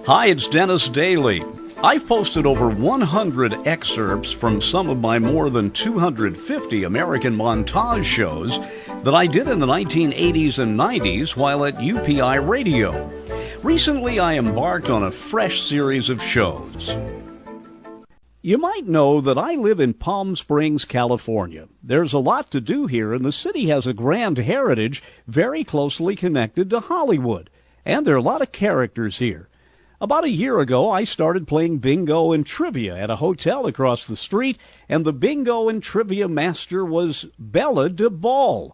Hi, it's Dennis Daly. I've posted over 100 excerpts from some of my more than 250 American Montage shows that I did in the 1980s and 90s while at UPI Radio. Recently, I embarked on a fresh series of shows. You might know that I live in Palm Springs, California. There's a lot to do here, and the city has a grand heritage very closely connected to Hollywood. And there are a lot of characters here. About a year ago, I started playing bingo and trivia at a hotel across the street, and the bingo and trivia master was Bella DeBall,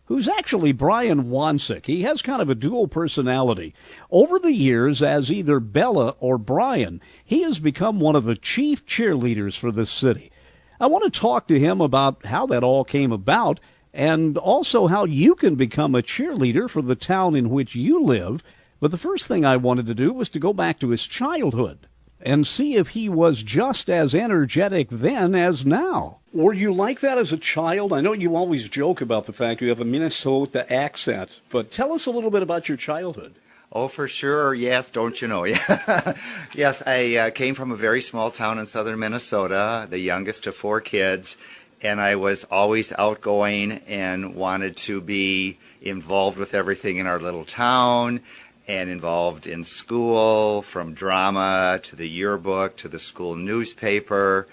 who's actually Brian Wansick. He has kind of a dual personality. Over the years, as either Bella or Brian, he has become one of the chief cheerleaders for this city. I want to talk to him about how that all came about, and also how you can become a cheerleader for the town in which you live. But the first thing I wanted to do was to go back to his childhood and see if he was just as energetic then as now. Were you like that as a child? I know you always joke about the fact you have a Minnesota accent, but tell us a little bit about your childhood. Oh, for sure. Yes, don't you know? Yes, I came from a very small town in southern Minnesota, the youngest of 4 kids, and I was always outgoing and wanted to be involved with everything in our little town and involved in school, from drama to the yearbook to the school newspaper.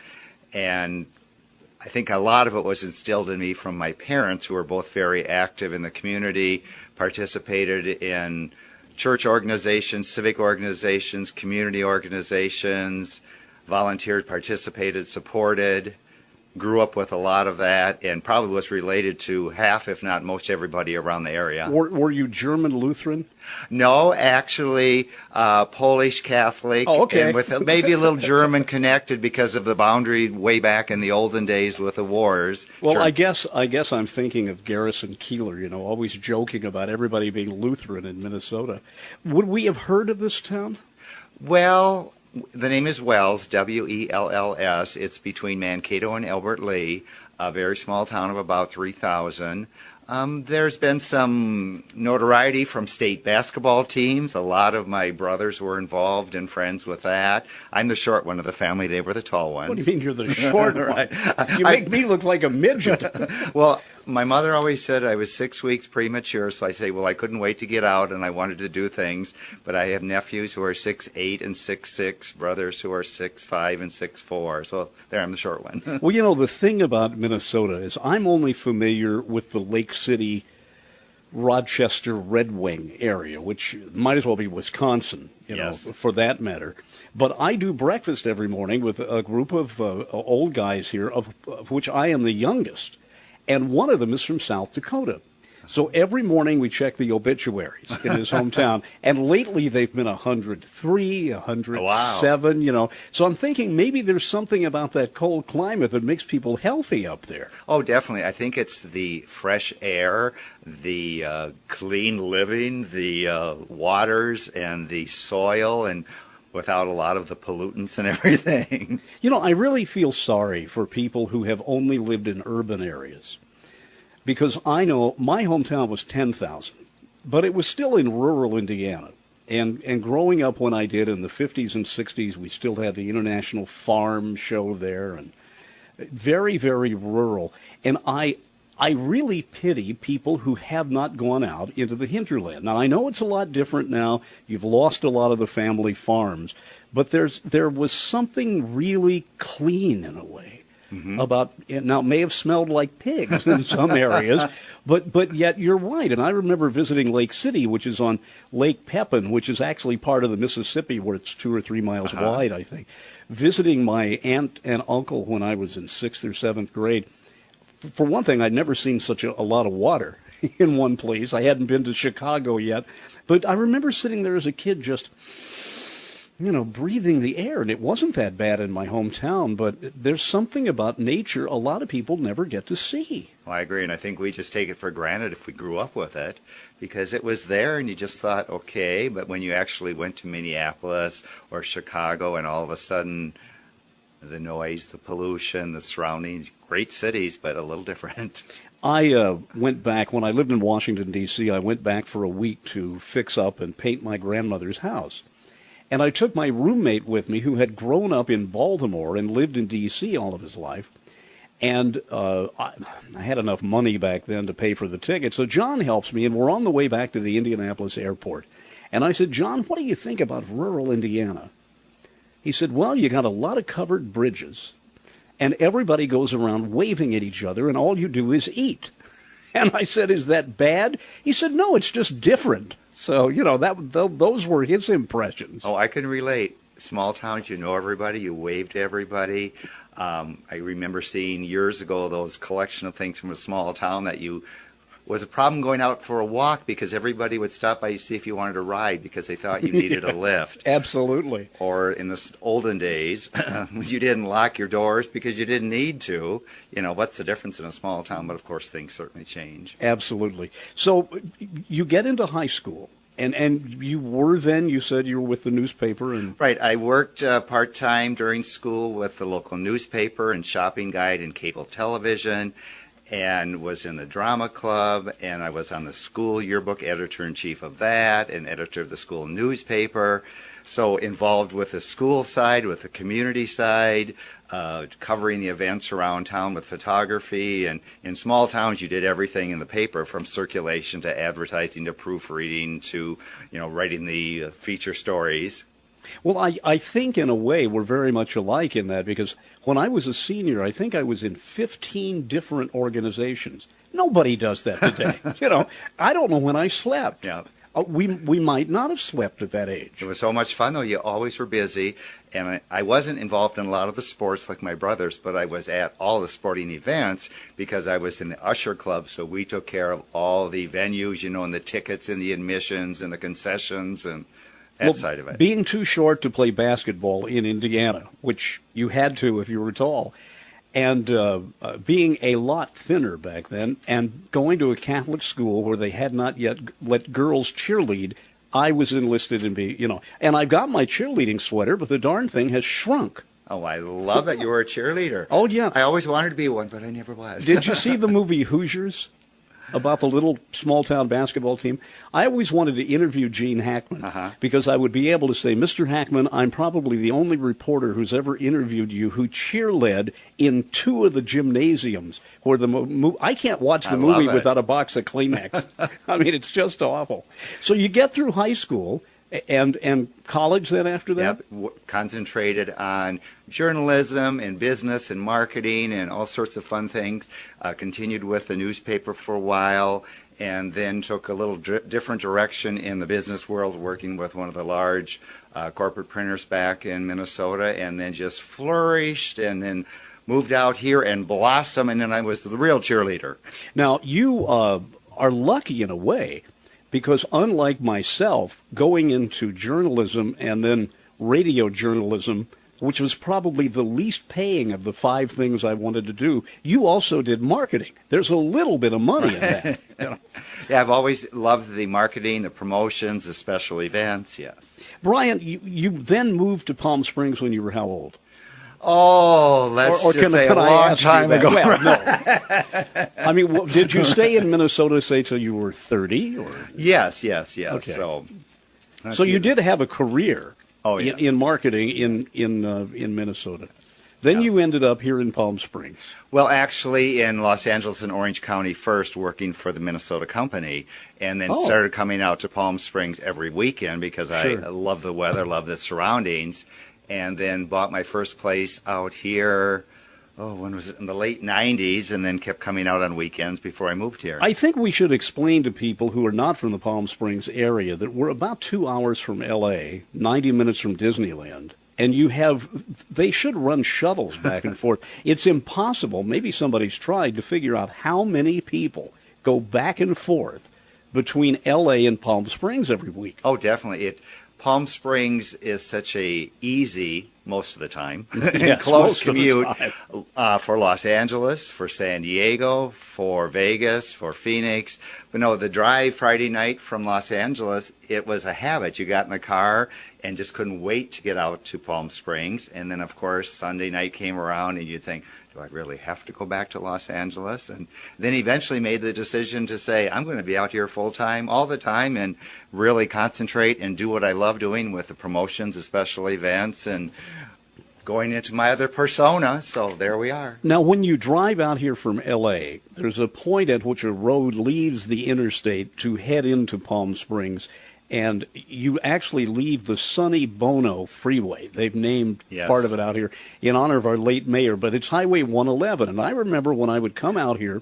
And I think a lot of it was instilled in me from my parents, who were both very active in the community, participated in church organizations, civic organizations, community organizations, volunteered, participated, supported, grew up with a lot of that, and probably was related to half, if not most, everybody around the area. Were you German Lutheran? No, actually, Polish Catholic. Oh, okay. And with maybe a little German connected because of the boundary way back in the olden days with the wars. Well, Sure. I guess I'm thinking of Garrison Keillor, always joking about everybody being Lutheran in Minnesota. Would we have heard of this town? Well, the name is Wells, W-E-L-L-S. It's between Mankato and Albert Lea, a very small town of about 3,000. There's been some notoriety from state basketball teams. A lot of my brothers were involved and friends with that. I'm the short one of the family. They were the tall ones. What do you mean you're the short Right. one? You make me look like a midget. Well, my mother always said I was 6 weeks premature, so I say, well, I couldn't wait to get out, and I wanted to do things. But I have nephews who are 6'8" and 6'6", brothers who are 6'5" and 6'4". So there, I'm the short one. Well, the thing about Minnesota is I'm only familiar with the Lake City, Rochester, Red Wing area, which might as well be Wisconsin, Yes. for that matter. But I do breakfast every morning with a group of old guys here, of which I am the youngest. And one of them is from South Dakota. So every morning we check the obituaries in his hometown. And lately they've been 103, 107, Wow. So I'm thinking maybe there's something about that cold climate that makes people healthy up there. Oh, definitely. I think it's the fresh air, the clean living, the waters and the soil, and without a lot of the pollutants and everything. I really feel sorry for people who have only lived in urban areas, because I know my hometown was 10,000, but it was still in rural Indiana. And growing up when I did in the 50s and 60s, we still had the International Farm Show there, and very, very rural. And I really pity people who have not gone out into the hinterland. Now, I know it's a lot different now. You've lost a lot of the family farms. But there was something really clean in a way about, now it may have smelled like pigs in some areas, but yet you're right. And I remember visiting Lake City, which is on Lake Pepin, which is actually part of the Mississippi, where it's 2 or 3 miles wide, I think. Visiting my aunt and uncle when I was in 6th or 7th grade. For one thing, I'd never seen such a lot of water in one place. I hadn't been to Chicago yet. But I remember sitting there as a kid just, breathing the air. And it wasn't that bad in my hometown, but there's something about nature a lot of people never get to see. Well, I agree, and I think we just take it for granted if we grew up with it, because it was there and you just thought, okay, but when you actually went to Minneapolis or Chicago and all of a sudden the noise, the pollution, the surroundings, great cities, but a little different. I went back, when I lived in Washington, D.C., I went back for a week to fix up and paint my grandmother's house. And I took my roommate with me who had grown up in Baltimore and lived in D.C. all of his life. And I had enough money back then to pay for the ticket. So John helps me, and we're on the way back to the Indianapolis airport. And I said, John, what do you think about rural Indiana? He said, well, you got a lot of covered bridges, and everybody goes around waving at each other, and all you do is eat. And I said, is that bad? He said, no, it's just different. So, those were his impressions. Oh, I can relate. Small towns, you know everybody, you wave to everybody. I remember seeing years ago those collection of things from a small town that was a problem going out for a walk because everybody would stop by to see if you wanted a ride because they thought you needed a lift. Absolutely. Or in the olden days, you didn't lock your doors because you didn't need to. What's the difference in a small town? But of course, things certainly change. Absolutely. So you get into high school. And you said you were with the newspaper. Right. I worked part-time during school with the local newspaper and shopping guide and cable television, and was in the drama club, and I was on the school yearbook, editor-in-chief of that, and editor of the school newspaper. So involved with the school side, with the community side, covering the events around town with photography. And in small towns, you did everything in the paper, from circulation to advertising to proofreading to, writing the feature stories. Well, I think in a way we're very much alike in that, because when I was a senior, I think I was in 15 different organizations. Nobody does that today. I don't know when I slept. Yeah. We might not have slept at that age. It was so much fun, though. You always were busy. And I wasn't involved in a lot of the sports like my brothers, but I was at all the sporting events because I was in the usher club. So we took care of all the venues, and the tickets and the admissions and the concessions and that side of it. Being too short to play basketball in Indiana, which you had to if you were tall, and being a lot thinner back then, and going to a Catholic school where they had not yet let girls cheerlead, I was enlisted in and I got my cheerleading sweater, but the darn thing has shrunk. Oh, I love that you were a cheerleader. Oh, yeah. I always wanted to be one, but I never was. Did you see the movie Hoosiers? About the little small-town basketball team? I always wanted to interview Gene Hackman because I would be able to say, Mr. Hackman, I'm probably the only reporter who's ever interviewed you who cheerled in 2 of the gymnasiums where I can't watch the movie without a box of Kleenex. I mean, it's just awful. So you get through high school. And college then after that? Yep, concentrated on journalism and business and marketing and all sorts of fun things. Continued with the newspaper for a while, and then took a little different direction in the business world, working with one of the large corporate printers back in Minnesota, and then just flourished and then moved out here and blossomed, and then I was the real cheerleader. Now, you are lucky in a way, because unlike myself, going into journalism and then radio journalism, which was probably the least paying of the 5 things I wanted to do, you also did marketing. There's a little bit of money in that. Yeah, I've always loved the marketing, the promotions, the special events, yes. Brian, you then moved to Palm Springs when you were how old? Oh, let's just say a long time ago. Well, no. I mean, did you stay in Minnesota, say, till you were 30? Or? Yes. Okay. So you did have a career yes. in marketing in Minnesota. Then you ended up here in Palm Springs. Well, actually, in Los Angeles and Orange County first, working for the Minnesota company, and then started coming out to Palm Springs every weekend because I love the weather, love the surroundings. And then bought my first place out here, when was it? In the late 90s, and then kept coming out on weekends before I moved here. I think we should explain to people who are not from the Palm Springs area that we're about 2 hours from L.A., 90 minutes from Disneyland, and they should run shuttles back and forth. It's impossible, maybe somebody's tried, to figure out how many people go back and forth between L.A. and Palm Springs every week. Oh, definitely. Palm Springs is such a easy, most of the time, close commute for Los Angeles, for San Diego, for Vegas, for Phoenix. But no, the drive Friday night from Los Angeles, it was a habit. You got in the car and just couldn't wait to get out to Palm Springs. And then, of course, Sunday night came around and you'd think, do I really have to go back to Los Angeles? And then eventually made the decision to say, I'm going to be out here full time, all the time, and really concentrate and do what I love doing with the promotions, the special events, and going into my other persona. So there we are. Now, when you drive out here from L.A., there's a point at which a road leaves the interstate to head into Palm Springs, and you actually leave the Sonny Bono Freeway. They've named part of it out here in honor of our late mayor, but it's Highway 111. And I remember when I would come out here,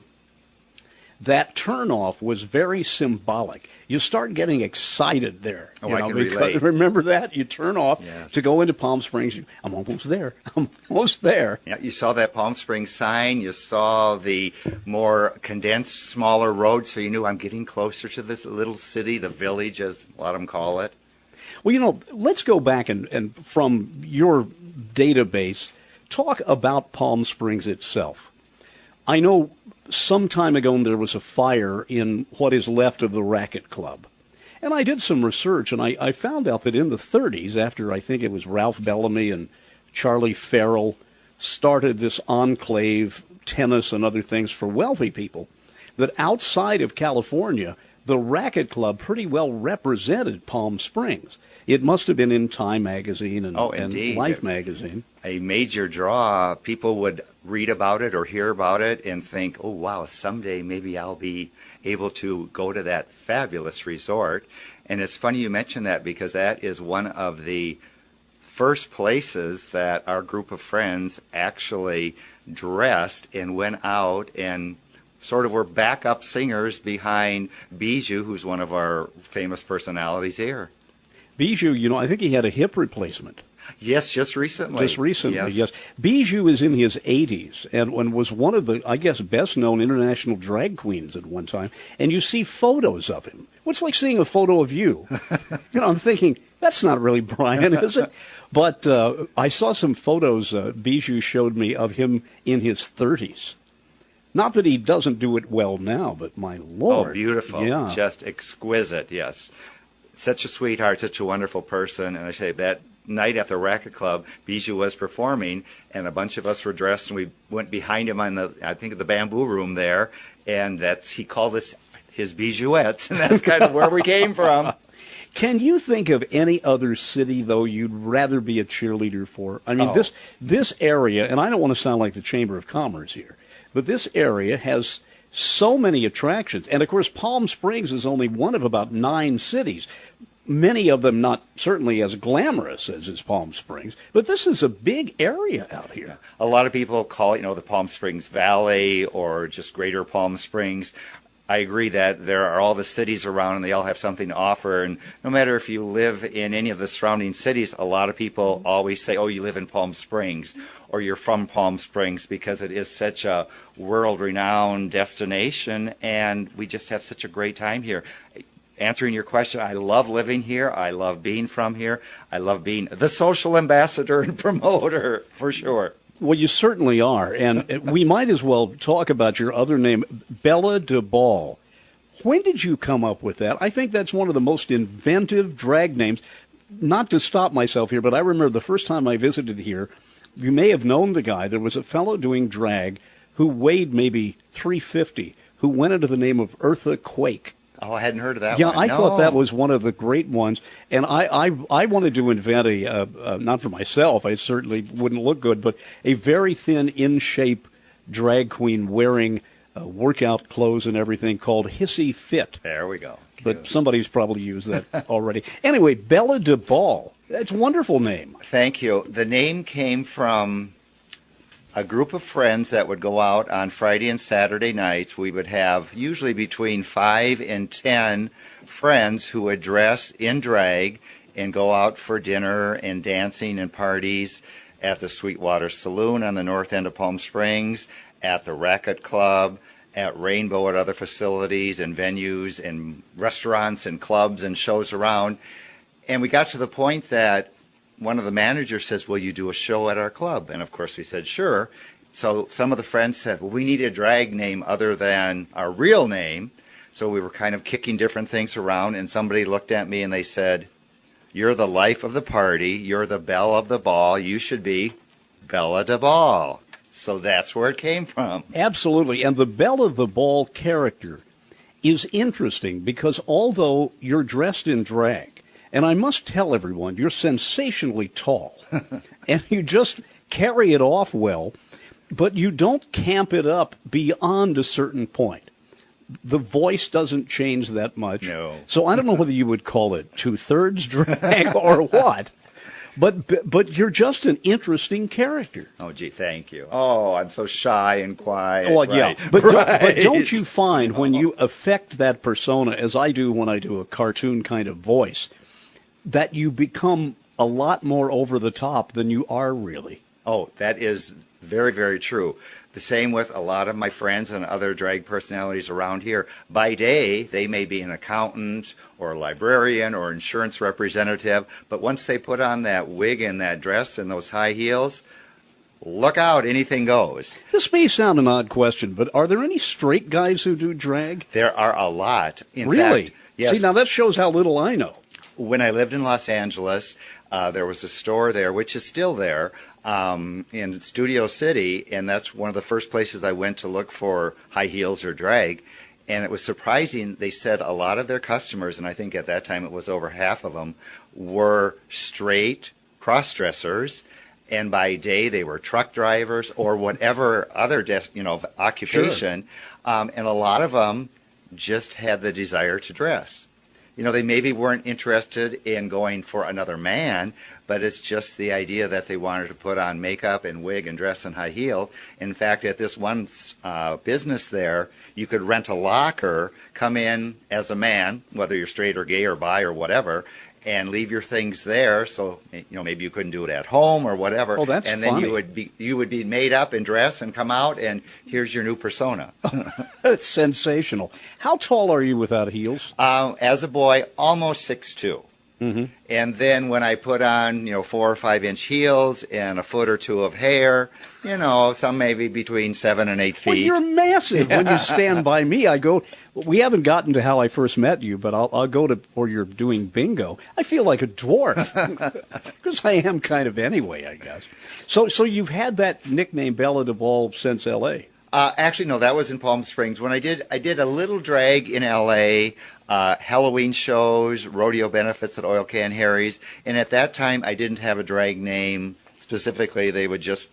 that turnoff was very symbolic. You start getting excited there. Oh, I can relate. Remember that? You turn off to go into Palm Springs. I'm almost there. I'm almost there. Yeah, you saw that Palm Springs sign. You saw the more condensed, smaller road, so you knew I'm getting closer to this little city, the village, as a lot of them call it. Well, let's go back and from your database, talk about Palm Springs itself. I know some time ago there was a fire in what is left of the Racket Club. And I did some research, and I found out that in the 30s, after I think it was Ralph Bellamy and Charlie Farrell started this enclave, tennis and other things for wealthy people, that outside of California, the Racket Club pretty well represented Palm Springs. It must have been in Time magazine and Life magazine. A major draw. People would read about it or hear about it and think, oh, wow, someday maybe I'll be able to go to that fabulous resort. And it's funny you mention that, because that is one of the first places that our group of friends actually dressed and went out and sort of were backup singers behind Bijou, who's one of our famous personalities here. Bijou, I think he had a hip replacement. Yes, just recently. Yes. Bijou is in his 80s and was one of the, I guess, best-known international drag queens at one time. And you see photos of him. What's like seeing a photo of you? I'm thinking, that's not really Brian, is it? But I saw some photos Bijou showed me of him in his 30s. Not that he doesn't do it well now, but my Lord. Oh, beautiful. Yeah. Just exquisite, yes. Such a sweetheart, such a wonderful person. And I say that night at the Racket Club, Bijou was performing, and a bunch of us were dressed, and we went behind him on the bamboo room there, and he called us his Bijouettes, and that's kind of where we came from. Can you think of any other city, though, you'd rather be a cheerleader for? I mean, this area, and I don't want to sound like the Chamber of Commerce here, but this area has so many attractions. And, of course, Palm Springs is only one of about 9 cities. Many of them not certainly as glamorous as is Palm Springs, but this is a big area out here. A lot of people call it, the Palm Springs Valley or just Greater Palm Springs. I agree that there are all the cities around, and they all have something to offer. And no matter if you live in any of the surrounding cities, a lot of people always say, oh, you live in Palm Springs, or you're from Palm Springs, because it is such a world-renowned destination, and we just have such a great time here. Answering your question, I love living here. I love being from here. I love being the social ambassador and promoter, for sure. Well, you certainly are, and we might as well talk about your other name, Bella DeBall. When did you come up with that? I think that's one of the most inventive drag names. Not to stop myself here, but I remember the first time I visited here, you may have known the guy. There was a fellow doing drag who weighed maybe 350, who went under the name of Eartha Quake. Oh, I hadn't heard of that one. Yeah, I thought that was one of the great ones. And I wanted to invent not for myself, I certainly wouldn't look good, but a very thin, in-shape drag queen wearing workout clothes and everything called Hissy Fit. There we go. But somebody's probably used that already. Anyway, Bella DeBall. That's a wonderful name. Thank you. The name came from a group of friends that would go out on Friday and Saturday nights. We would have usually between 5 and 10 friends who would dress in drag and go out for dinner and dancing and parties at the Sweetwater Saloon on the north end of Palm Springs, at the Racket Club, at Rainbow, at other facilities and venues and restaurants and clubs and shows around. And we got to the point that one of the managers says, will you do a show at our club? And of course we said, sure. So some of the friends said, well, we need a drag name other than our real name. So we were kind of kicking different things around, and somebody looked at me and they said, you're the life of the party. You're the belle of the ball. You should be Bella DeBall. So that's where it came from. Absolutely. And the Bella the Ball character is interesting because although you're dressed in drag, and I must tell everyone, you're sensationally tall, and you just carry it off well, but you don't camp it up beyond a certain point. The voice doesn't change that much. No. So I don't know whether you would call it two-thirds drag or what. But you're just an interesting character. Oh, gee, thank you. Oh, I'm so shy and quiet. Well, right. yeah. But, right. but don't you find when you affect that persona, as I do when I do a cartoon kind of voice, that you become a lot more over the top than you are really? Oh, that is very, very true. The same with a lot of my friends and other drag personalities around here. By day, they may be an accountant or a librarian or insurance representative, but once they put on that wig and that dress and those high heels, look out, anything goes. This may sound an odd question, but are there any straight guys who do drag? There are a lot. In Really? fact, yes. See, now that shows how little I know. When I lived in Los Angeles, there was a store there, which is still there, in Studio City, and that's one of the first places I went to look for high heels or drag. And it was surprising. They said a lot of their customers, and I think at that time it was over half of them, were straight cross-dressers. And by day, they were truck drivers or whatever other occupation. Sure. And a lot of them just had the desire to dress. They maybe weren't interested in going for another man, but it's just the idea that they wanted to put on makeup and wig and dress and high heel. In fact, at this one business there, you could rent a locker, come in as a man, whether you're straight or gay or bi or whatever, and leave your things there. So maybe you couldn't do it at home or whatever. Oh, that's and then funny. you would be made up and dressed and come out, and here's your new persona. It's sensational. How tall are you without heels? As a boy, almost 6'2". Mm-hmm. And then when I put on, 4 or 5 inch heels and a foot or two of hair, some maybe between 7 and 8 feet. Well, you're massive. When you stand by me, I go, we haven't gotten to how I first met you, but I'll go to where you're doing bingo. I feel like a dwarf because I am kind of anyway, I guess. So you've had that nickname Bella de Ball since L.A. Actually, no, that was in Palm Springs. When I did a little drag in L.A., Halloween shows, rodeo benefits at Oil Can Harry's, and at that time I didn't have a drag name specifically. They would just,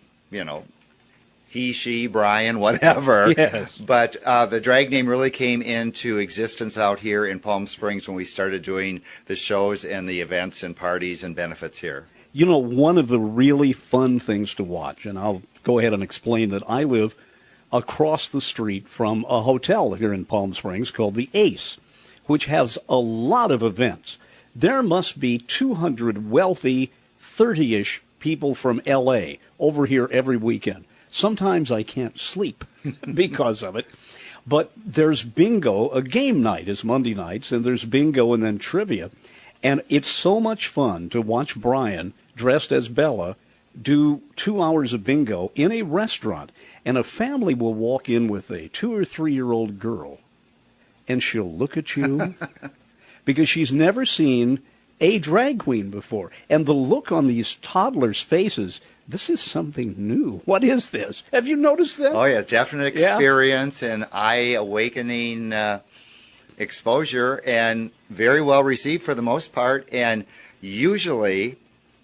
he, she, Brian, whatever. Yes. But the drag name really came into existence out here in Palm Springs when we started doing the shows and the events and parties and benefits here. One of the really fun things to watch, and I'll go ahead and explain that I live across the street from a hotel here in Palm Springs called the Ace, which has a lot of events. There must be 200 wealthy, 30-ish people from L.A. over here every weekend. Sometimes I can't sleep because of it. But there's bingo. A game night is Monday nights, and there's bingo and then trivia. And it's so much fun to watch Brian, dressed as Bella, do 2 hours of bingo in a restaurant. And a family will walk in with a 2 or 3-year-old girl, and she'll look at you because she's never seen a drag queen before. And the look on these toddlers' faces, this is something new. What is this? Have you noticed that? Oh, yeah, definite experience and eye-awakening exposure, and very well received for the most part. And usually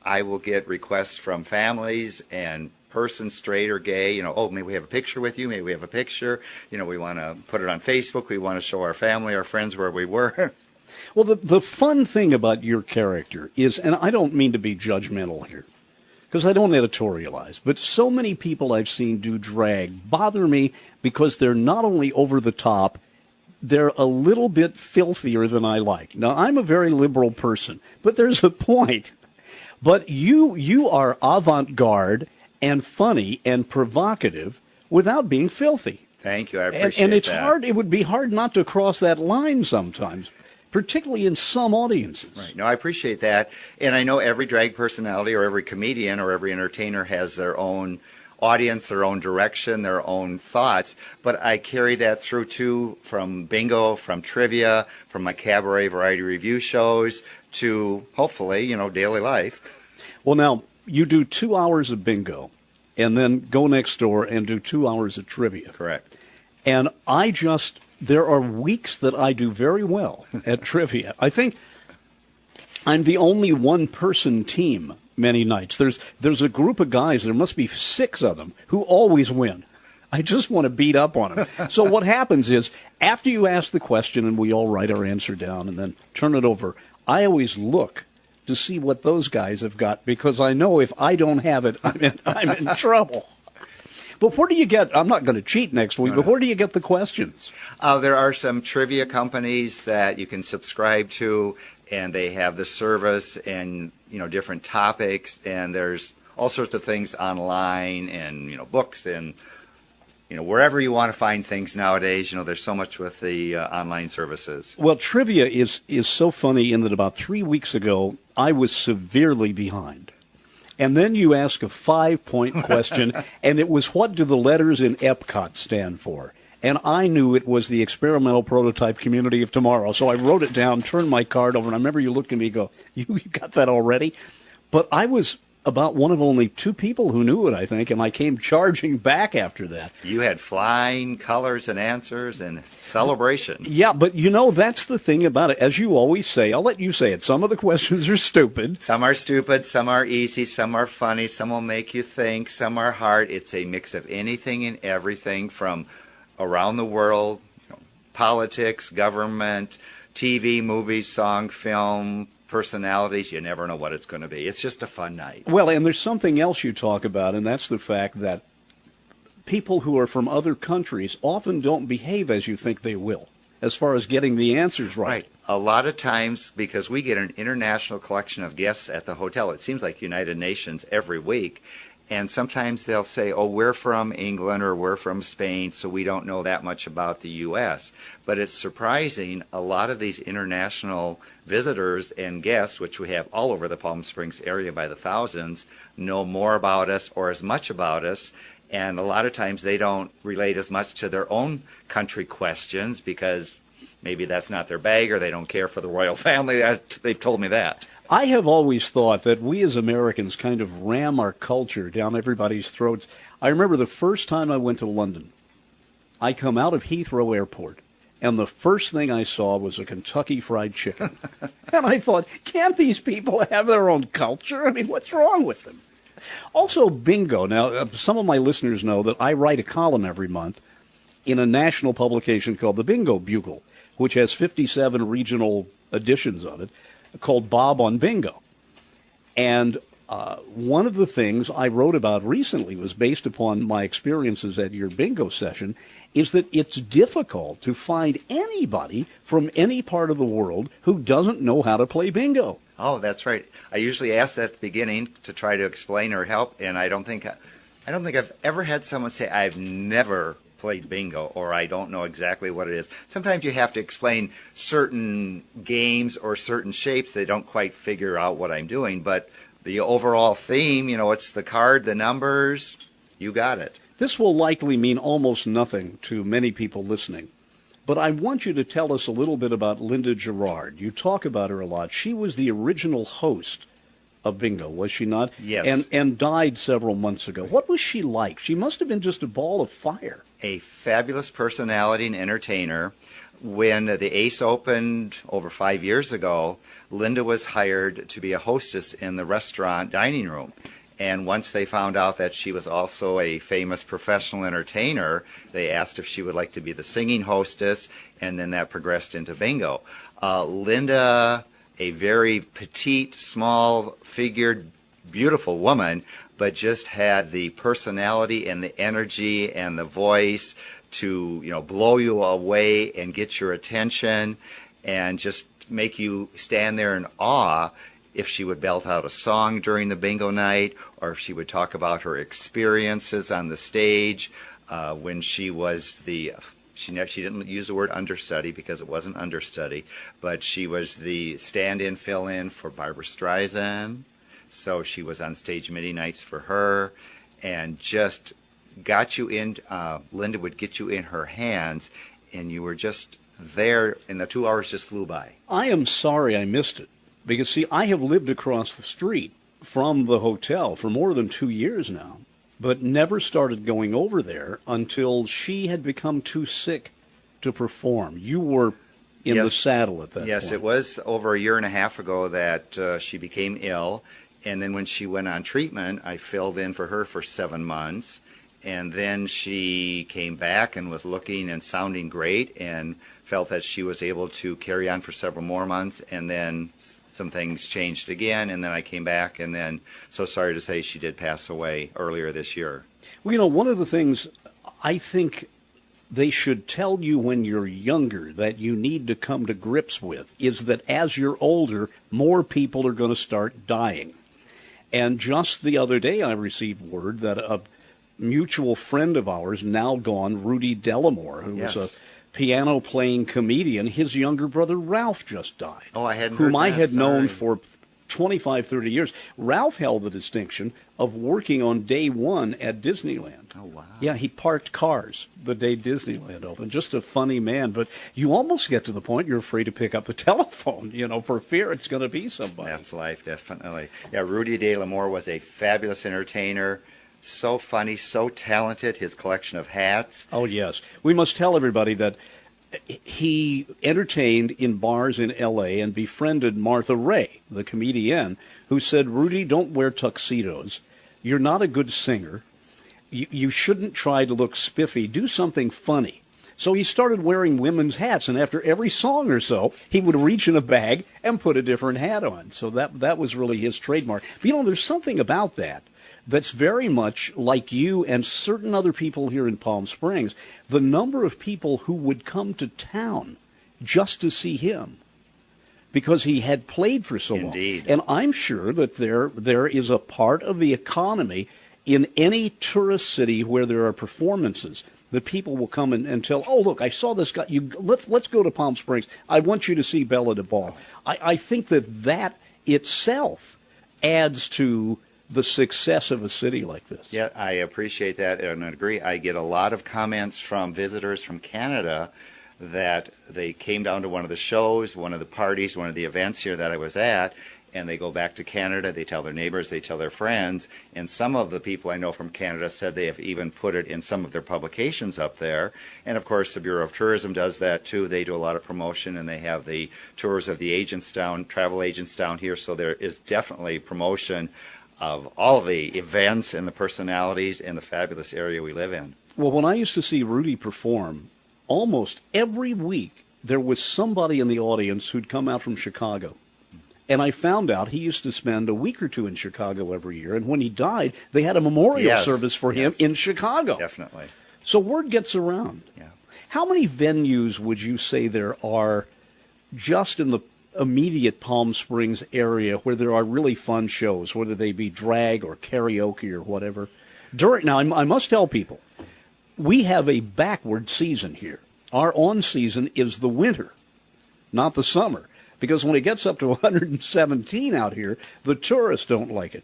I will get requests from families and person, straight or gay, may we have a picture with you? May we have a picture? We want to put it on Facebook. We want to show our family, our friends where we were. Well, the fun thing about your character is, and I don't mean to be judgmental here, because I don't editorialize, but so many people I've seen do drag bother me because they're not only over the top, they're a little bit filthier than I like. Now, I'm a very liberal person, but there's a point. But you are avant-garde and funny and provocative without being filthy. Thank you. I appreciate that. And it's hard. It would be hard not to cross that line sometimes, particularly in some audiences. Right. No, I appreciate that. And I know every drag personality or every comedian or every entertainer has their own audience, their own direction, their own thoughts. But I carry that through, too, from bingo, from trivia, from my cabaret variety review shows to, hopefully, daily life. Well, now, you do 2 hours of bingo, and then go next door and do 2 hours of trivia. Correct. And there are weeks that I do very well at trivia. I think I'm the only one-person team many nights. There's a group of guys, there must be 6 of them, who always win. I just want to beat up on them. So what happens is, after you ask the question and we all write our answer down and then turn it over, I always look to see what those guys have got, because I know if I don't have it, I'm in trouble. But where do you get, I'm not going to cheat next week, but where do you get the questions? There are some trivia companies that you can subscribe to, and they have the service and, different topics, and there's all sorts of things online and, books and, wherever you want to find things nowadays. There's so much with the online services. Well, trivia is so funny in that about 3 weeks ago, I was severely behind. And then you ask a 5-point question, and it was, what do the letters in Epcot stand for? And I knew it was the Experimental Prototype Community of Tomorrow. So I wrote it down, turned my card over, and I remember you looked at me and go, you got that already? But I was about one of only 2 people who knew it, I think, and I came charging back after that. You had flying colors and answers and celebration. Yeah, but that's the thing about it. As you always say, I'll let you say it, some of the questions are stupid. Some are stupid, some are easy, some are funny, some will make you think, some are hard. It's a mix of anything and everything from around the world, politics, government, TV, movies, song, film, personalities. You never know what it's going to be. It's just a fun night. Well, and there's something else you talk about, and that's the fact that people who are from other countries often don't behave as you think they will, as far as getting the answers right. A lot of times, because we get an international collection of guests at the hotel, it seems like United Nations every week, and sometimes they'll say, oh, we're from England or we're from Spain, so we don't know that much about the U.S. But it's surprising, a lot of these international visitors and guests, which we have all over the Palm Springs area by the thousands, know more about us or as much about us. And a lot of times they don't relate as much to their own country questions because maybe that's not their bag or they don't care for the royal family. They've told me that. I have always thought that we as Americans kind of ram our culture down everybody's throats. I remember the first time I went to London, I come out of Heathrow Airport, and the first thing I saw was a Kentucky Fried Chicken. And I thought, can't these people have their own culture? I mean, what's wrong with them? Also, bingo. Now, some of my listeners know that I write a column every month in a national publication called the Bingo Bugle, which has 57 regional editions of it, called Bob on Bingo. And one of the things I wrote about recently was based upon my experiences at your bingo session, is that it's difficult to find anybody from any part of the world who doesn't know how to play bingo. Oh, that's right. I usually ask that at the beginning to try to explain or help, and I don't think I've ever had someone say, I've never played bingo, or I don't know exactly what it is. Sometimes you have to explain certain games or certain shapes. They don't quite figure out what I'm doing, but the overall theme, it's the card, the numbers, you got it. This will likely mean almost nothing to many people listening, but I want you to tell us a little bit about Linda Gerard. You talk about her a lot. She was the original host of bingo, was she not? Yes. And died several months ago. What was she like? She must have been just a ball of fire. A fabulous personality and entertainer. When the Ace opened over 5 years ago, Linda was hired to be a hostess in the restaurant dining room. And once they found out that she was also a famous professional entertainer, they asked if she would like to be the singing hostess, and then that progressed into bingo. Linda, a very petite, small-figured, beautiful woman, but just had the personality and the energy and the voice to, blow you away and get your attention and just make you stand there in awe if she would belt out a song during the bingo night, or if she would talk about her experiences on the stage when she was she didn't use the word understudy because it wasn't understudy, but she was the stand-in, fill-in for Barbra Streisand. So she was on stage many nights for her and just got you in. Linda would get you in her hands, and you were just there, and the 2 hours just flew by. I am sorry I missed it. Because, see, I have lived across the street from the hotel for more than 2 years now. but never started going over there until she had become too sick to perform. You were in the saddle at that point. Yes, it was over a year and a half ago that she became ill. And then when she went on treatment, I filled in for her for 7 months. And then she came back and was looking and sounding great and felt that she was able to carry on for several more months. And then some things changed again. And then I came back. And then, so sorry to say, she did pass away earlier this year. Well, one of the things I think they should tell you when you're younger that you need to come to grips with is that as you're older, more people are going to start dying. And just the other day, I received word that a mutual friend of ours, now gone, Rudy Delamore, who was a piano-playing comedian, his younger brother Ralph just died. Oh, I hadn't heard whom I that. had known for 25, 30 years. Ralph held the distinction of working on day one at Disneyland. Oh, wow. Yeah, he parked cars the day Disneyland opened. Just a funny man. But you almost get to the point you're afraid to pick up the telephone, for fear it's going to be somebody. That's life, definitely. Yeah, Rudy Delamore was a fabulous entertainer. So funny, so talented. His collection of hats. Oh, yes. We must tell everybody that he entertained in bars in L.A. and befriended Martha Raye, the comedian, who said, Rudy, don't wear tuxedos. You're not a good singer. You shouldn't try to look spiffy. Do something funny. So he started wearing women's hats, and after every song or so, he would reach in a bag and put a different hat on. So that was really his trademark. But, there's something about that that's very much like you and certain other people here in Palm Springs, the number of people who would come to town just to see him because he had played for so long. Indeed. And I'm sure that there is a part of the economy in any tourist city where there are performances that people will come and tell, oh, look, I saw this guy. Let's go to Palm Springs. I want you to see Bella DeBall. I think that itself adds to the success of a city like this. Yeah, I appreciate that and agree. I get a lot of comments from visitors from Canada that they came down to one of the shows, one of the parties, one of the events here that I was at, and they go back to Canada. They tell their neighbors, they tell their friends, and some of the people I know from Canada said they have even put it in some of their publications up there. And of course, the Bureau of Tourism does that too. They do a lot of promotion, and they have the tours of the agents down, travel agents down here, so there is definitely promotion of all the events and the personalities and the fabulous area we live in. Well, when I used to see Rudy perform, almost every week there was somebody in the audience who'd come out from Chicago. And I found out he used to spend a week or two in Chicago every year. And when he died, they had a memorial service for him in Chicago. Definitely. So word gets around. Yeah. How many venues would you say there are just in the immediate Palm Springs area where there are really fun shows, whether they be drag or karaoke or whatever? Now, I must tell people, we have a backward season here. Our on season is the winter, not the summer. Because when it gets up to 117 out here, the tourists don't like it.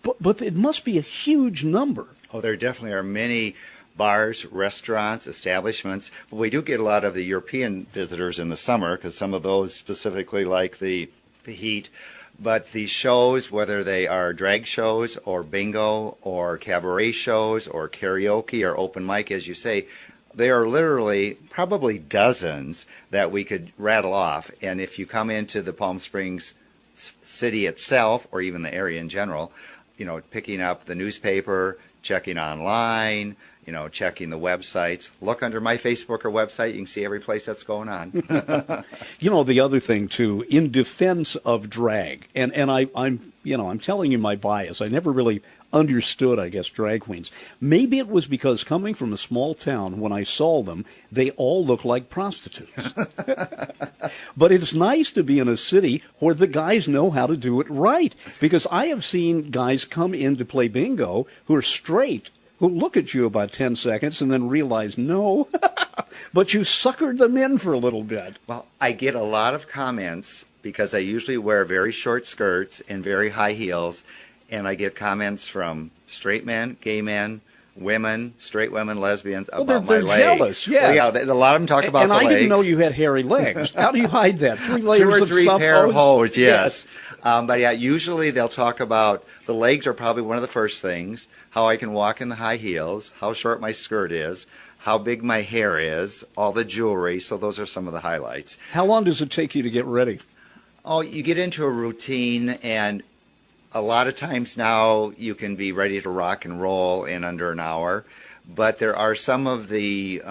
But it must be a huge number. Oh, there definitely are many bars, restaurants, establishments. But we do get a lot of the European visitors in the summer because some of those specifically like the heat. But the shows, whether they are drag shows or bingo or cabaret shows or karaoke or open mic, as you say, there are literally probably dozens that we could rattle off. And if you come into the Palm Springs city itself, or even the area in general, picking up the newspaper, checking online, checking the websites. Look under my Facebook or website. You can see every place that's going on. The other thing, too, in defense of drag, and I'm telling you my bias. I never really understood, I guess, drag queens. Maybe it was because coming from a small town, when I saw them, they all looked like prostitutes. But it's nice to be in a city where the guys know how to do it right. Because I have seen guys come in to play bingo who are straight, who look at you about 10 seconds and then realize, no, but you suckered them in for a little bit. Well, I get a lot of comments because I usually wear very short skirts and very high heels. And I get comments from straight men, gay men, women, straight women, lesbians, Well, about they're my legs. jealous, yes. Well, yeah, a lot of them talk about And the I legs. didn't know you had hairy legs. How do you hide that? 3 layers 2 or of 3 sub pair of hose? hose, yes. But yeah, usually they'll talk about the legs are probably one of the first things, how I can walk in the high heels, how short my skirt is, how big my hair is, all the jewelry. So those are some of the highlights. How long does it take you to get ready? Oh, you get into a routine, and a lot of times now you can be ready to rock and roll in under an hour. But there are some of the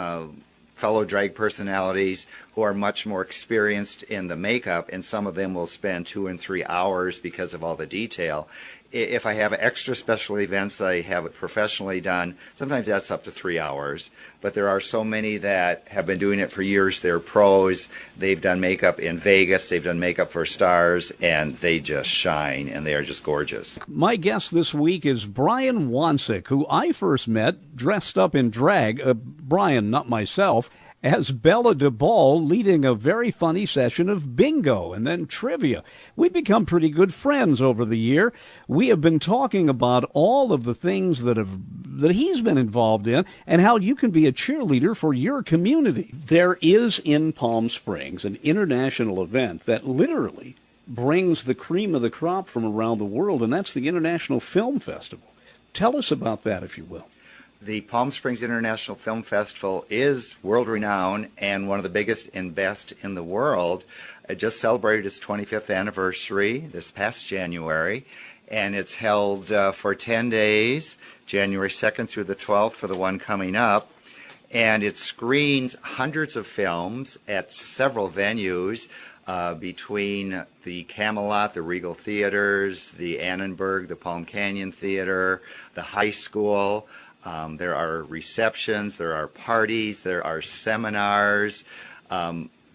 fellow drag personalities who are much more experienced in the makeup, and some of them will spend 2 and 3 hours because of all the detail. If I have extra special events that I have it professionally done, sometimes that's up to 3 hours. But there are so many that have been doing it for years. They're pros. They've done makeup in Vegas. They've done makeup for stars, and they just shine, and they are just gorgeous. My guest this week is Brian Wansek, who I first met dressed up in drag, Brian, not myself, as Bella DeBall, leading a very funny session of bingo and then trivia. We've become pretty good friends over the year. We have been talking about all of the things that he's been involved in and how you can be a cheerleader for your community. There is in Palm Springs an international event that literally brings the cream of the crop from around the world, and that's the International Film Festival. Tell us about that, if you will. The Palm Springs International Film Festival is world-renowned and one of the biggest and best in the world. It just celebrated its 25th anniversary this past January, and it's held for 10 days, January 2nd through the 12th for the one coming up. And it screens hundreds of films at several venues between the Camelot, the Regal Theaters, the Annenberg, the Palm Canyon Theater, the high school. There are receptions, there are parties, there are seminars.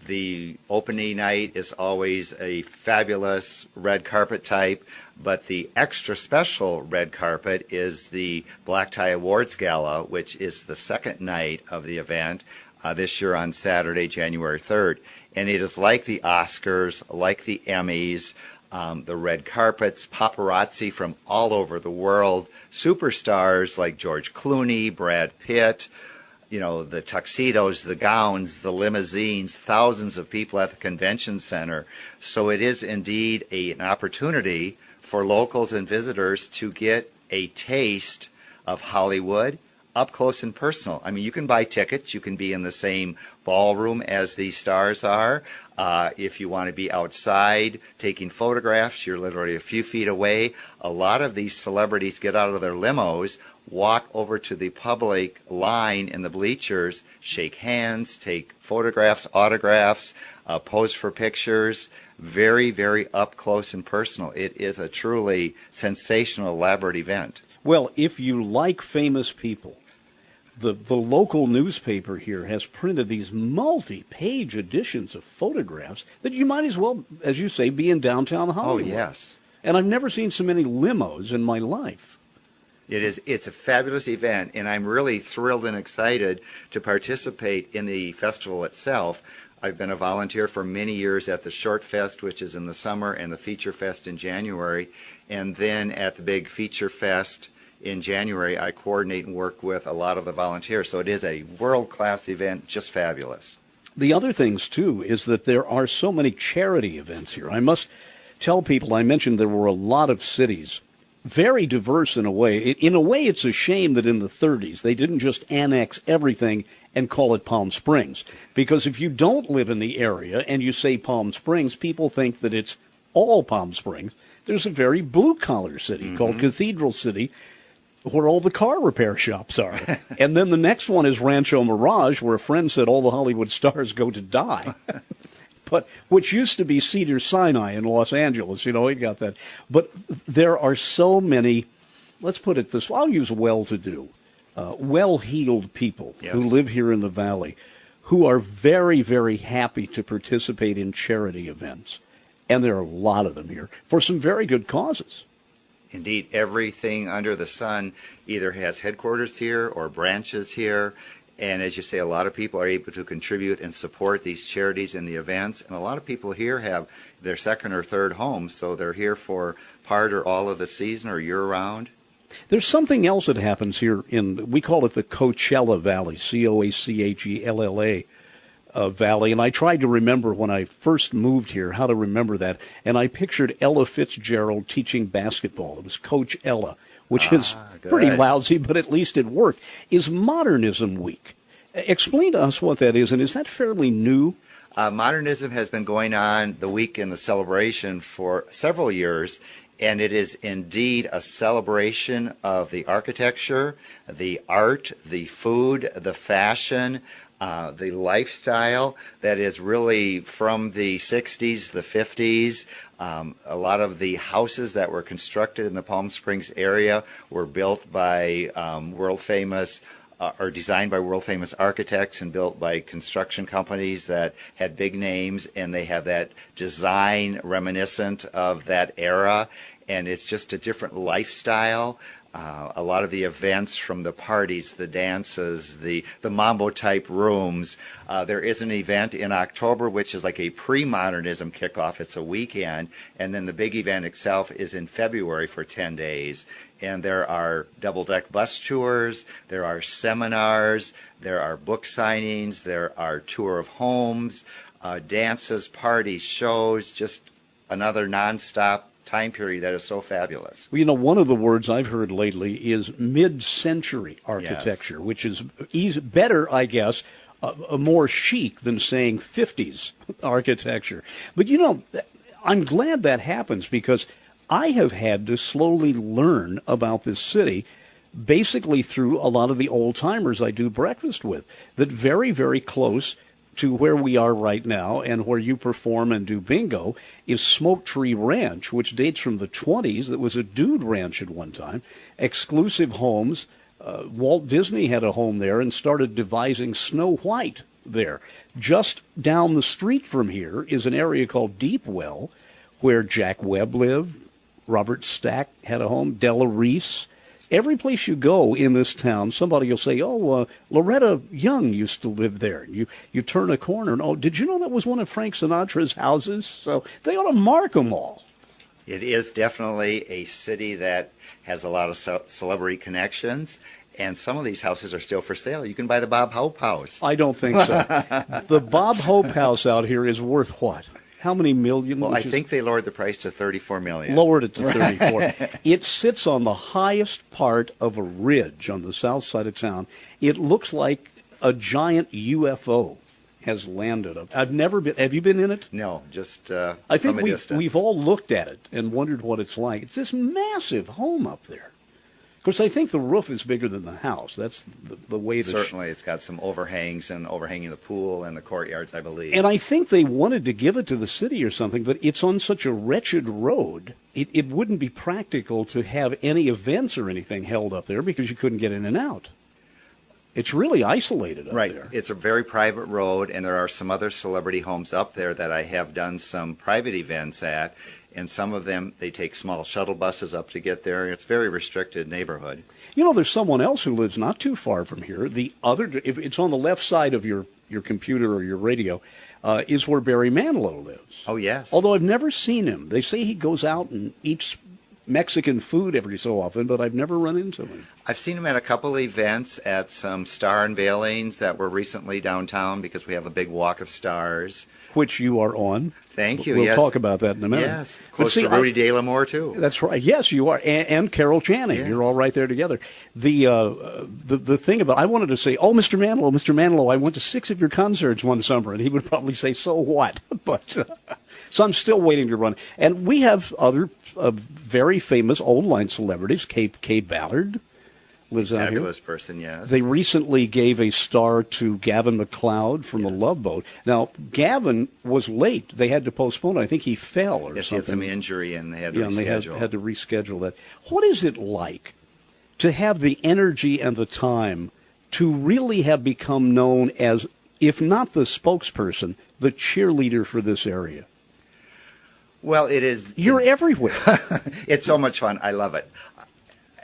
The opening night is always a fabulous red carpet type, but the extra special red carpet is the Black Tie Awards Gala, which is the second night of the event this year on Saturday, January 3rd. And it is like the Oscars, like the Emmys, the red carpets, paparazzi from all over the world, superstars like George Clooney, Brad Pitt, the tuxedos, the gowns, the limousines, thousands of people at the convention center. So it is indeed an opportunity for locals and visitors to get a taste of Hollywood up close and personal. I mean, you can buy tickets. You can be in the same ballroom as these stars are. If you want to be outside taking photographs, you're literally a few feet away. A lot of these celebrities get out of their limos, walk over to the public line in the bleachers, shake hands, take photographs, autographs, pose for pictures. Very, very up close and personal. It is a truly sensational, elaborate event. Well, if you like famous people, the local newspaper here has printed these multi-page editions of photographs that you might as well, as you say, be in downtown Hollywood. Oh, yes. And I've never seen so many limos in my life. It's a fabulous event, and I'm really thrilled and excited to participate in the festival itself. I've been a volunteer for many years at the Short Fest, which is in the summer, and the Feature Fest in January. And then at the big Feature Fest in January, I coordinate and work with a lot of the volunteers. So it is a world-class event, just fabulous. The other things, too, is that there are so many charity events here. I must tell people, I mentioned there were a lot of cities, very diverse in a way. In a way, it's a shame that in the 30s they didn't just annex everything and call it Palm Springs. Because if you don't live in the area and you say Palm Springs, people think that it's all Palm Springs. There's a very blue-collar city called Cathedral City where all the car repair shops are. And then the next one is Rancho Mirage, where a friend said all the Hollywood stars go to die. But which used to be Cedar Sinai in Los Angeles, he got that. But there are so many, let's put it this way, I'll use well-to-do, well-heeled people who live here in the Valley who are very, very happy to participate in charity events. And there are a lot of them here for some very good causes. Indeed, everything under the sun either has headquarters here or branches here. And as you say, a lot of people are able to contribute and support these charities and the events. And a lot of people here have their second or third homes, so they're here for part or all of the season or year-round. There's something else that happens here we call it the Coachella Valley, Coachella Valley, and I tried to remember when I first moved here how to remember that, and I pictured Ella Fitzgerald teaching basketball. It was Coach Ella, which is pretty lousy, but at least it worked. Is Modernism Week? Explain to us what that is, and is that fairly new? Modernism has been going on, the week and the celebration, for several years, and it is indeed a celebration of the architecture, the art, the food, the fashion, the lifestyle that is really from the 60s, the 50s. A lot of the houses that were constructed in the Palm Springs area were built by world-famous are designed by world-famous architects and built by construction companies that had big names, and they have that design reminiscent of that era, and it's just a different lifestyle. A lot of the events, from the parties, the dances, the mambo-type rooms. There is an event in October, which is like a pre-modernism kickoff. It's a weekend, and then the big event itself is in February for 10 days. And there are double-deck bus tours, there are seminars, there are book signings, there are tour of homes, dances, parties, shows, just another nonstop time period that is so fabulous. Well, you know, one of the words I've heard lately is mid-century architecture, yes, which is better, I guess, more chic than saying 50s architecture. But, you know, I'm glad that happens because I have had to slowly learn about this city basically through a lot of the old-timers I do breakfast with, that very, very close to where we are right now and where you perform and do bingo is Smoke Tree Ranch, which dates from the 20s. That was a dude ranch at one time. Exclusive homes. Walt Disney had a home there and started devising Snow White there. Just down the street from here is an area called Deep Well, where Jack Webb lived. Robert Stack had a home. Della Reese. Every place you go in this town, somebody will say, Loretta Young used to live there. You turn a corner, and, oh, did you know that was one of Frank Sinatra's houses? So they ought to mark them all. It is definitely a city that has a lot of celebrity connections, and some of these houses are still for sale. You can buy the Bob Hope house. I don't think so. The Bob Hope house out here is worth what? How many million? Well, I think they lowered the price to $34 million. Lowered it to 34. It sits on the highest part of a ridge on the south side of town. It looks like a giant UFO has landed up. I've never been. Have you been in it? No, just I think from a distance. We've all looked at it and wondered what it's like. It's this massive home up there. Of course, I think the roof is bigger than the house. That's the way the certainly it's got some overhangs and overhanging the pool and the courtyards, I believe. And I think they wanted to give it to the city or something, but it's on such a wretched road, it wouldn't be practical to have any events or anything held up there because you couldn't get in and out. It's really isolated up there. Right. It's a very private road, and there are some other celebrity homes up there that I have done some private events at. And some of them, they take small shuttle buses up to get there. It's a very restricted neighborhood. You know, there's someone else who lives not too far from here. If it's on the left side of your computer or your radio, is where Barry Manilow lives. Oh, yes. Although I've never seen him. They say he goes out and eats Mexican food every so often, but I've never run into him. I've seen him at a couple events at some star unveilings that were recently downtown because we have a big walk of stars. Which you are on. Thank you. We'll talk about that in a minute. Yes, close to Rudy De La Moore, too. That's right. Yes, you are. And Carol Channing. Yes. You're all right there together. The thing about, I wanted to say, oh, Mr. Manilow, I went to 6 of your concerts one summer, and he would probably say, so what? But so I'm still waiting to run. And we have other very famous old line celebrities. Kay Ballard lives out here. Fabulous person, yes. They recently gave a star to Gavin MacLeod from The Love Boat. Now, Gavin was late. They had to postpone it. I think he fell or something. He had some injury, and they had to reschedule. And they had to reschedule that. What is it like to have the energy and the time to really have become known as, if not the spokesperson, the cheerleader for this area? Well, it is. You're everywhere. It's so much fun. I love it.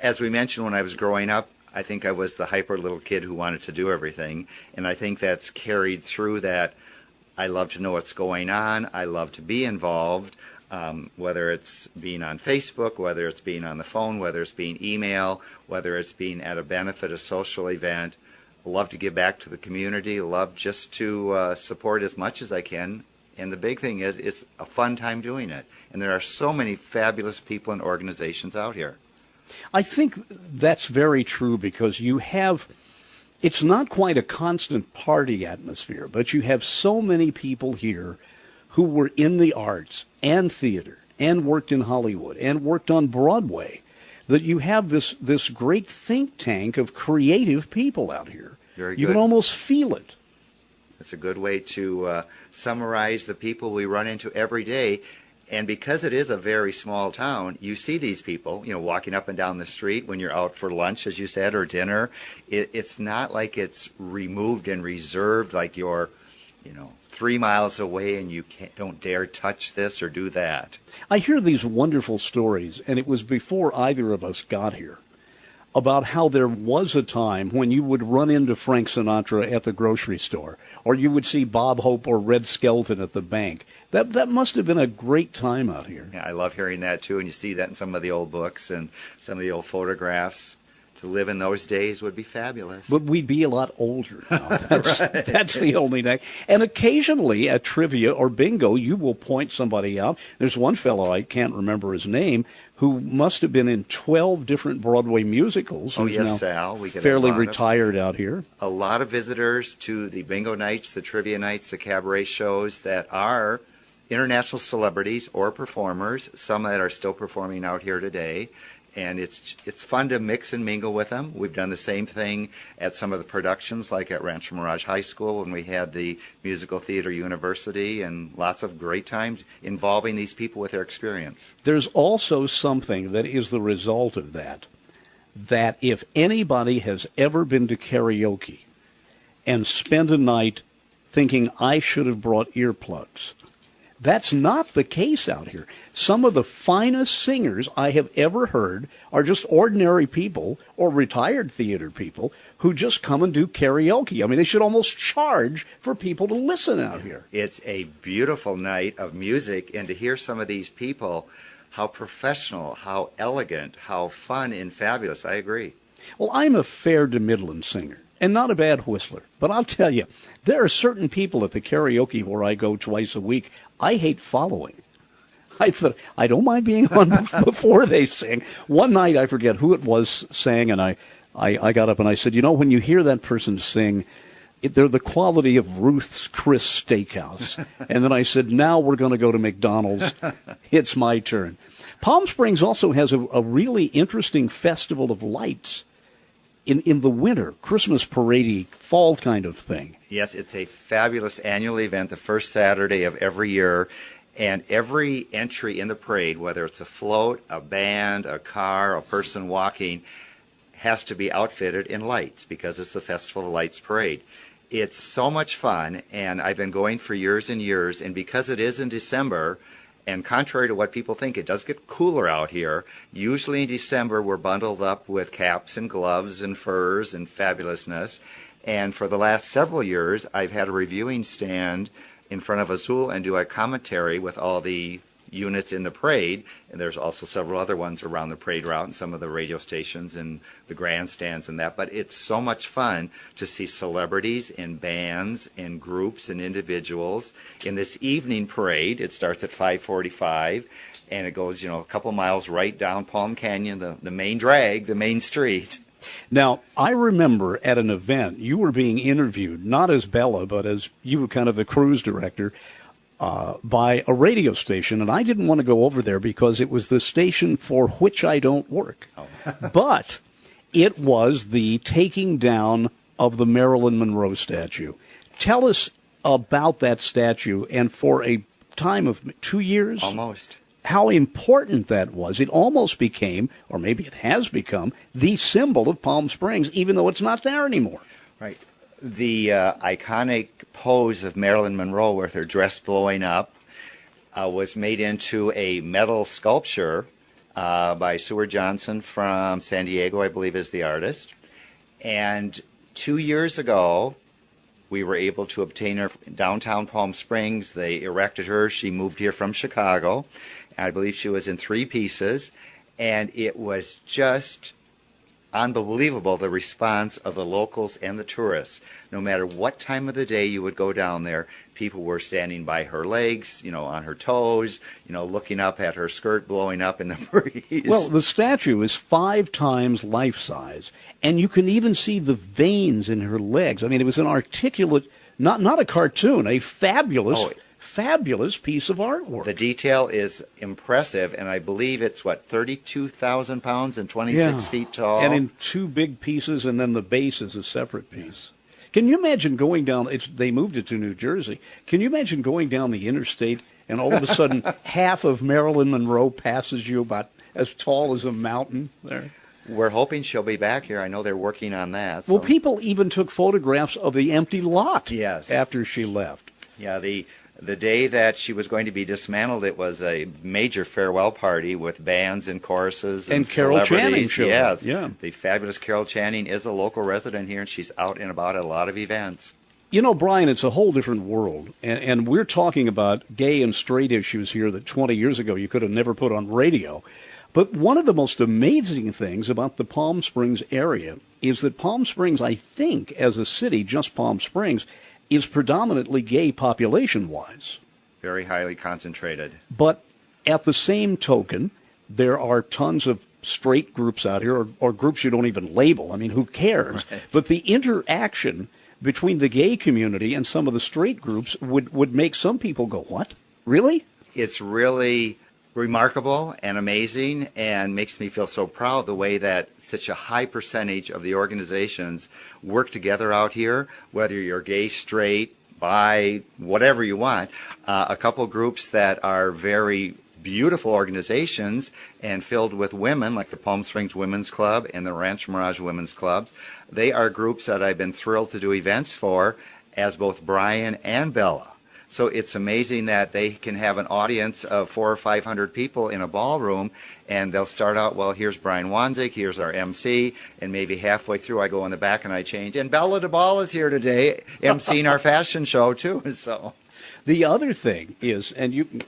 As we mentioned, when I was growing up, I think I was the hyper little kid who wanted to do everything. And I think that's carried through that. I love to know what's going on. I love to be involved. whether it's being on Facebook, whether it's being on the phone, whether it's being email, whether it's being at a benefit, a social event. Love to give back to the community, love just to support as much as I can. And the big thing is it's a fun time doing it. And there are so many fabulous people and organizations out here. I think that's very true because you have, it's not quite a constant party atmosphere, but you have so many people here who were in the arts and theater and worked in Hollywood and worked on Broadway, that you have this great think tank of creative people out here. Very good. You can almost feel it. It's a good way to summarize the people we run into every day. And because it is a very small town, you see these people, walking up and down the street when you're out for lunch, as you said, or dinner. It's not like it's removed and reserved, like you're, 3 miles away and you don't dare touch this or do that. I hear these wonderful stories, and it was before either of us got here, about how there was a time when you would run into Frank Sinatra at the grocery store, or you would see Bob Hope or Red Skelton at the bank. That must have been a great time out here. Yeah, I love hearing that too, and you see that in some of the old books and some of the old photographs. To live in those days would be fabulous. But we'd be a lot older now. Right. That's the only thing. And occasionally at trivia or bingo, you will point somebody out. There's one fellow, I can't remember his name, who must have been in 12 different Broadway musicals. Oh, yes, now Sal. We get fairly retired out here. A lot of visitors to the bingo nights, the trivia nights, the cabaret shows that are international celebrities or performers, some that are still performing out here today. And it's fun to mix and mingle with them. We've done the same thing at some of the productions, like at Rancho Mirage High School when we had the Musical Theater University, and lots of great times involving these people with their experience. There's also something that is the result of that if anybody has ever been to karaoke and spent a night thinking, I should have brought earplugs, that's not the case out here. Some of the finest singers I have ever heard are just ordinary people or retired theater people who just come and do karaoke. I mean, they should almost charge for people to listen out here. It's a beautiful night of music, and to hear some of these people, how professional, how elegant, how fun and fabulous. I agree. Well, I'm a fair to middling singer and not a bad whistler. But I'll tell you, there are certain people at the karaoke where I go twice a week I hate following. I thought, I don't mind being on before they sing. One night, I forget who it was sang, and I got up and I said, when you hear that person sing, they're the quality of Ruth's Chris Steakhouse. And then I said, now we're going to go to McDonald's. It's my turn. Palm Springs also has a really interesting festival of lights in the winter, Christmas parade, fall kind of thing. Yes, it's a fabulous annual event, the first Saturday of every year. And every entry in the parade, whether it's a float, a band, a car, a person walking, has to be outfitted in lights because it's the Festival of Lights parade. It's so much fun, and I've been going for years and years. And because it is in December, and contrary to what people think, it does get cooler out here. Usually in December, we're bundled up with caps and gloves and furs and fabulousness. And for the last several years, I've had a reviewing stand in front of Azul and do a commentary with all the units in the parade. And there's also several other ones around the parade route and some of the radio stations and the grandstands and that. But it's so much fun to see celebrities and bands and groups and individuals in this evening parade. It starts at 5:45 and it goes, a couple miles right down Palm Canyon, the main drag, the main street. Now, I remember at an event, you were being interviewed, not as Bella, but as you were kind of the cruise director, by a radio station, and I didn't want to go over there because it was the station for which I don't work. Oh. But it was the taking down of the Marilyn Monroe statue. Tell us about that statue, and for a time of 2 years? Almost. How important that was. It almost became, or maybe it has become, the symbol of Palm Springs, even though it's not there anymore. Right. The iconic pose of Marilyn Monroe with her dress blowing up was made into a metal sculpture by Seward Johnson from San Diego, I believe is the artist. And 2 years ago, We were able to obtain her in downtown Palm Springs. They erected her. She moved here from Chicago. I believe she was in 3 pieces. And it was just unbelievable, the response of the locals and the tourists. No matter what time of the day you would go down there, people were standing by her legs, on her toes, looking up at her skirt blowing up in the breeze. Well, the statue is 5 times life size, and you can even see the veins in her legs. I mean, it was an articulate, not a cartoon, a fabulous piece of artwork. The detail is impressive, and I believe it's, 32,000 pounds and 26 feet tall? And in 2 big pieces, and then the base is a separate piece. Can you imagine going down, they moved it to New Jersey, can you imagine going down the interstate, and all of a sudden half of Marilyn Monroe passes you about as tall as a mountain there? We're hoping she'll be back here. I know they're working on that. So. Well, people even took photographs of the empty lot after she left. Yeah, the day that she was going to be dismantled, it was a major farewell party with bands and choruses and Carol Channing showed up. Yeah. The fabulous Carol Channing is a local resident here, and she's out and about at a lot of events. Brian, it's a whole different world, and we're talking about gay and straight issues here that 20 years ago you could have never put on radio. But one of the most amazing things about the Palm Springs area is that Palm Springs, I think, as a city, just Palm Springs, is predominantly gay population-wise. Very highly concentrated. But at the same token, there are tons of straight groups out here, or groups you don't even label. I mean, who cares? Right. But the interaction between the gay community and some of the straight groups would make some people go, what? Really? It's really remarkable and amazing, and makes me feel so proud the way that such a high percentage of the organizations work together out here, whether you're gay, straight, bi, whatever you want. A couple groups that are very beautiful organizations and filled with women, like the Palm Springs Women's Club and the Rancho Mirage Women's Club. They are groups that I've been thrilled to do events for as both Brian and Bella. So it's amazing that they can have an audience of 400 or 500 people in a ballroom, and they'll start out, well, here's Brian Wanzig, here's our MC, and maybe halfway through I go in the back and I change. And Bella DeBall is here today, emceeing our fashion show, too. So the other thing is, and you can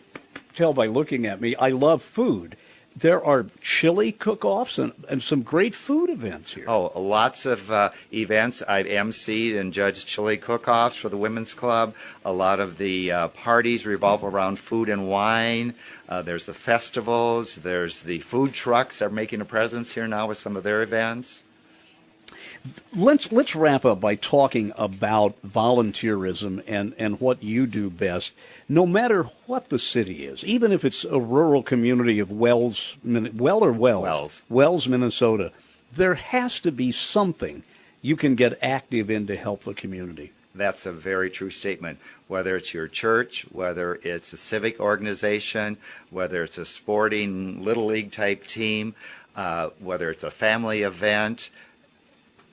tell by looking at me, I love food. There are chili cook-offs and some great food events here. Oh, lots of events. I've emceed and judged chili cook-offs for the Women's Club. A lot of the parties revolve around food and wine. There's the festivals. There's the food trucks are making a presence here now with some of their events. Let's wrap up by talking about volunteerism and what you do best, no matter what the city is, even if it's a rural community of Wells, Minnesota. There has to be something you can get active in to help the community. That's a very true statement. Whether it's your church, whether it's a civic organization, whether it's a sporting Little League type team, whether it's a family event,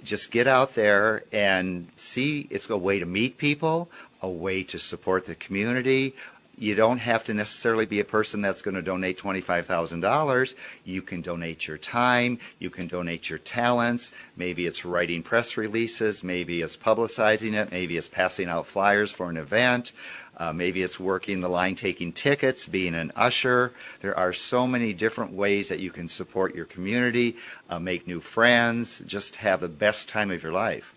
just get out there and see. It's a way to meet people, a way to support the community. You don't have to necessarily be a person that's going to donate $25,000. You can donate your time. You can donate your talents. Maybe it's writing press releases. Maybe it's publicizing it. Maybe it's passing out flyers for an event. Maybe it's working the line, taking tickets, being an usher. There are so many different ways that you can support your community, make new friends, just have the best time of your life.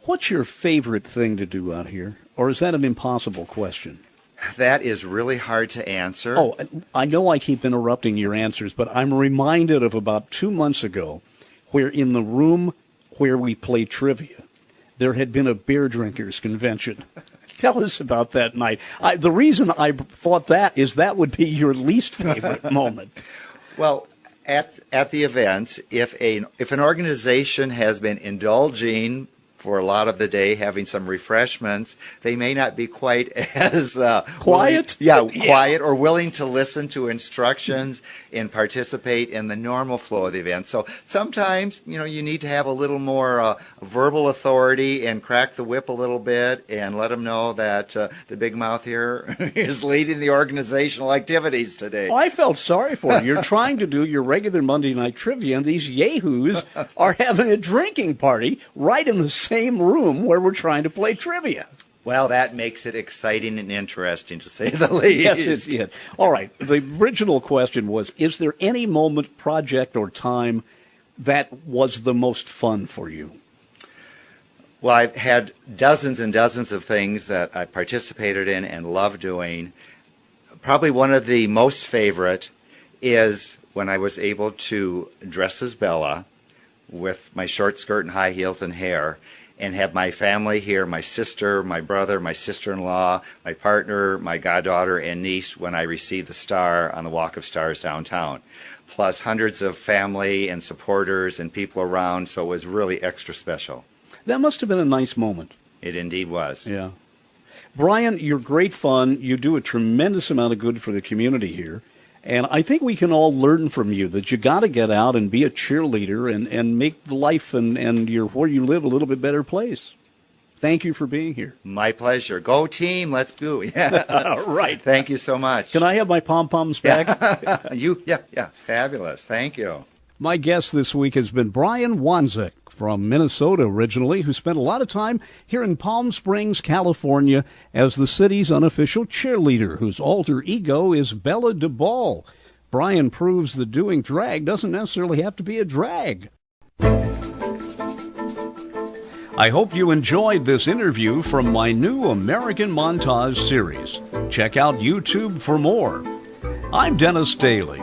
What's your favorite thing to do out here? Or is that an impossible question? That is really hard to answer. Oh, I know I keep interrupting your answers, but I'm reminded of about 2 months ago where in the room where we play trivia, there had been a beer drinkers convention. Tell us about that night. The reason I thought that is that would be your least favorite moment. Well, at the events, if an organization has been indulging for a lot of the day, having some refreshments, they may not be quite as quiet. Quiet or willing to listen to instructions and participate in the normal flow of the event. So sometimes, you need to have a little more verbal authority and crack the whip a little bit and let them know that the big mouth here is leading the organizational activities today. I felt sorry for you. You're trying to do your regular Monday night trivia, and these yahoos are having a drinking party right in the same room where we're trying to play trivia. Well, that makes it exciting and interesting, to say the least. Yes, it did. All right. The original question was, is there any moment, project, or time that was the most fun for you? Well, I've had dozens and dozens of things that I participated in and love doing. Probably one of the most favorite is when I was able to dress as Bella with my short skirt and high heels and hair, and have my family here, my sister, my brother, my sister-in-law, my partner, my goddaughter, and niece when I received the star on the Walk of Stars downtown, plus hundreds of family and supporters and people around, so it was really extra special. That must have been a nice moment. It indeed was. Yeah. Brian, you're great fun. You do a tremendous amount of good for the community here. And I think we can all learn from you that you got to get out and be a cheerleader and make life and your where you live a little bit better place. Thank you for being here. My pleasure. Go team. Let's go. Yeah. All right. Thank you so much. Can I have my pom-poms back? Yeah. Fabulous. Thank you. My guest this week has been Brian Wanzik from Minnesota originally, who spent a lot of time here in Palm Springs, California, as the city's unofficial cheerleader, whose alter ego is Bella DeBall. Brian proves that doing drag doesn't necessarily have to be a drag. I hope you enjoyed this interview from my new American Montage series. Check out YouTube for more. I'm Dennis Daly.